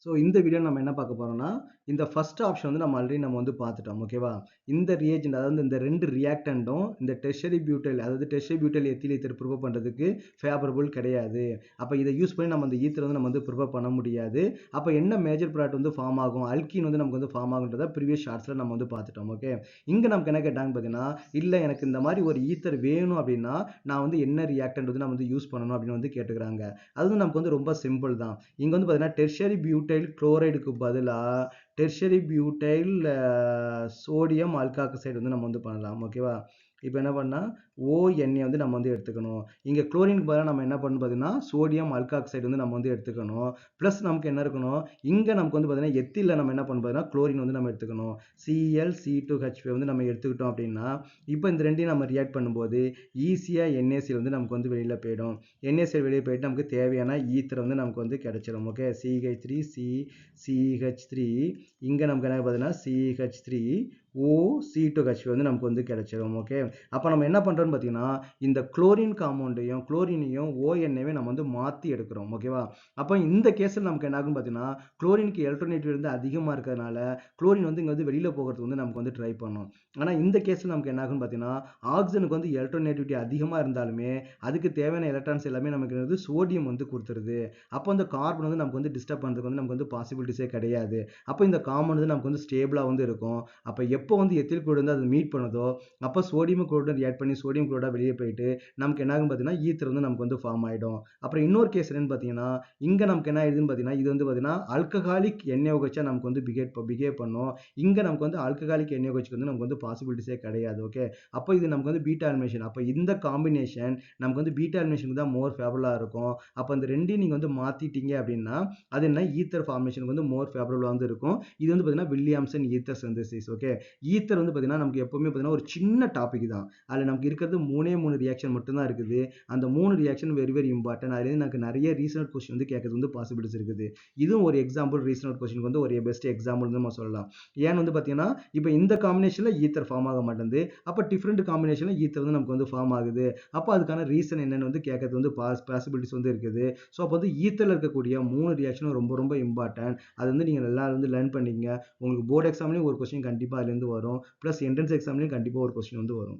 So இந்த video நம்ம என்ன பார்க்க போறோம்னா, இந்த ஃபர்ஸ்ட் ஆப்ஷன் வந்து நம்ம ஆல்ரெடி நம்ம வந்து பார்த்துட்டோம். ஓகேவா? இந்த ரியேஜென்ட் அதாவது இந்த 2 ரியாக்டன்ட்டும் இந்த டெர்ஷியரி பியூட்டைல் அதாவது tertiary butyl ethyl ether prepare பண்றதுக்கு ஃபேவரபிள் கிடையாது. அப்ப இத யூஸ் பண்ணி நம்ம அந்த ஈத்தர் வந்து நம்ம வந்து ப்ரிப்பேர் பண்ண முடியாது. அப்ப என்ன மேஜர் ப்ராடக்ட் வந்து ஃபார்ம் ஆகும்? அல்கீன் வந்து நமக்கு வந்து ஃபார்ம் ஆகுன்றத ப்ரீவியஸ் ஷார்ட்ஸ்ல நம்ம வந்து பார்த்துட்டோம். ஓகே. இங்க நமக்கு என்ன கேட்டாங்கன்னு பார்த்தீங்கன்னா, இல்ல எனக்கு இந்த மாரி ஒரு ஈத்தர் வேணும் அப்படின்னா, நான் வந்து என்ன ரியாக்டன்ட் வந்து நான் வந்து யூஸ் பண்ணணும் அப்படின்னு வந்து கேட்டுக்கிறாங்க. அது வந்து நமக்கு வந்து ரொம்ப சிம்பிள் தான். இங்க வந்து பார்த்தீங்கன்னா டெர்ஷியரி பியூட்டைல் குளோரைடுக்கு பதிலா டெர்ஷியரி பியூட்டைல் சோடியம் ஆல்காக்சைடு வந்து நம்ம வந்து பண்ணலாம். ஓகேவா? இப்போ என்ன பண்ணா ONA வந்து நம்ம வந்து எடுத்துக்கணும். இங்க குளோரினுக்கு பதிலா நம்ம என்ன பண்ணணும் பார்த்தீங்கன்னா, சோடியம் ஆல்காக்சைடு வந்து நம்ம வந்து எடுத்துக்கணும். பிளஸ் நமக்கு என்ன இருக்கணும், இங்க நமக்கு வந்து பார்த்தீங்கன்னா எத்தில்ல நம்ம என்ன பண்ணணும் பார்த்தீங்கன்னா, குளோரின் வந்து நம்ம எடுத்துக்கணும். ClC2H5 வந்து நம்ம எடுத்துக்கிட்டோம் அப்படின்னா, இப்போ இந்த ரெண்டையும் நம்ம ரியாக்ட் பண்ணும்போது ஈஸியா NaCl வந்து நமக்கு வந்து வெளியில போயிடும். NaCl வெளியே போயிட்டு நமக்கு தேவையான ஈத்தர் வந்து நமக்கு வந்து கிடைச்சிடும். ஓகே. CH3 CH3 இங்க நமக்கு என்ன பார்த்தீங்கன்னா CH3 OC2H5 வந்து நமக்கு வந்து கிடைச்சிடும். ஓகே. அப்ப நம்ம என்ன பண்றோம்னு பார்த்தீங்கன்னா, இந்த குளோரின் காம்பவுண்டையும் குளோரினையும் ONAவே நம்ம வந்து மாத்தி எடுக்கிறோம். ஓகேவா? அப்ப இந்த கேஸ்ல நமக்கு என்ன ஆகும் பார்த்தீங்கன்னா, குளோரினுக்கு எலக்ட்ரோநெகட்டிவிட்டி வந்து அதிகமா இருக்கிறதுனால குளோரின் வந்து இங்க வந்து வெளியில போகிறதுக்கு வந்து நமக்கு வந்து ட்ரை பண்ணும். ஆனா இந்த கேஸ்ல நமக்கு என்ன ஆகும்னு பார்த்தீங்கன்னா, ஆக்ஸிஜனுக்கு வந்து எலக்ட்ரோநெகட்டிவிட்டி அதிகமா இருந்தாலுமே அதுக்கு தேவையான எலக்ட்ரான்ஸ் எல்லாமே நமக்கு வந்து சோடியம் வந்து கொடுத்துருது. அப்போ அந்த கார்பன் வந்து நமக்கு வந்து டிஸ்டர்ப் பண்றதுக்கு வந்து நமக்கு வந்து பாசிபிலிட்டிஸே கிடையாது. அப்போ இந்த காம்பவுண்ட் வந்து நமக்கு வந்து ஸ்டேபிளா வந்து இருக்கும். அப்ப எப்போ வந்து எத்தில் குளோரைடு வந்து அது மீட் பண்ணுதோ அப்போ சோடியம் குளோரைடு ரியாக்ட் பண்ணி சோடியம் குளோரைடா வெளியே போயிட்டு நமக்கு என்ன ஆகும் பார்த்தீங்கன்னா ஈத்தர் வந்து நமக்கு வந்து ஃபார்ம் ஆயிடும். அப்புறம் இன்னொரு கேஸ் என்னன்னு பார்த்தீங்கன்னா, இங்க நமக்கு என்ன ஆயிடுதுன்னு பார்த்தீங்கன்னா, இது வந்து பார்த்தீங்கன்னா ஆல்கஹாலிக் NaOH நமக்கு வந்து பிஹேவ் பண்ணும். இங்க நமக்கு வந்து ஆல்கஹாலிக் NaOH வந்து நமக்கு வந்து பாசிபிலிட்டிஸே கிடையாது. ஓகே. அப்போ இது நமக்கு வந்து பீட்டா அலிமினேஷன். அப்போ இந்த காம்பினேஷன் நமக்கு வந்து பீட்டா அலிமினேஷனுக்கு தான் மோர் ஃபேவரபிளா இருக்கும். அப்போ இந்த ரெண்டையும் நீங்க வந்து மாத்திட்டீங்க அப்படின்னா, அது என்ன ஈத்தர் ஃபார்மேஷனுக்கு வந்து மோர் ஃபேவரபிளா வந்து இருக்கும். இது வந்து பார்த்தீங்கன்னா Williamson ether synthesis. Okay. Ether வந்து பார்த்தீங்கன்னா நமக்கு எப்பவுமே பார்த்தீங்கன்னா ஒரு சின்ன டாபிக் தான். அதில் நமக்கு இருக்கிறது 3 ரியாக்ஷன் மட்டும் தான் இருக்குது. அந்த 3 ரியாக்ஷன் வெரி இம்பார்ட்டன்ட். அதுலேருந்து எனக்கு நிறைய ரீசனல் கொஸ்டின் வந்து கேட்கறது வந்து பாசிபிலிட்டிஸ் இருக்குது. இதுவும் ஒரு எக்ஸாம்பிள் ரீசனல் கொஸ்டினுக்கு வந்து ஒரு பெஸ்ட் எக்ஸாம்பிள் நம்ம சொல்லலாம். ஏன்னு வந்து பார்த்தீங்கன்னா, இப்போ இந்த காம்பினேஷன்ல ஈத்தர் ஃபார்ம் ஆக மாட்டேங்குது. அப்போ டிஃப்ரெண்ட் காம்பினேஷன்ல ஈத்தர் வந்து நமக்கு வந்து ஃபார்ம் ஆகுது. அப்போ அதுக்கான ரீசன் என்னன்னு வந்து கேட்கறது வந்து பாசிபிலிட்டிஸ் வந்து இருக்குது. ஸோ அப்போ வந்து ஈத்தர்ல இருக்கக்கூடிய 3 ரியாக்ஷனும் ரொம்ப இம்பார்ட்டன்ட். அது வந்து நீங்க எல்லாரும் வந்து லேர்ன் பண்ணிக்கங்க. உங்களுக்கு போர்டு எக்ஸாம்லயும் ஒரு கொஸ்டின் கண்டிப்பா அதுலேருந்து வரும். பிளஸ் என்ட்ரன்ஸ் எக்ஸாம்லயும் கண்டிப்பா ஒரு கொஸ்டின் வந்து வரும்.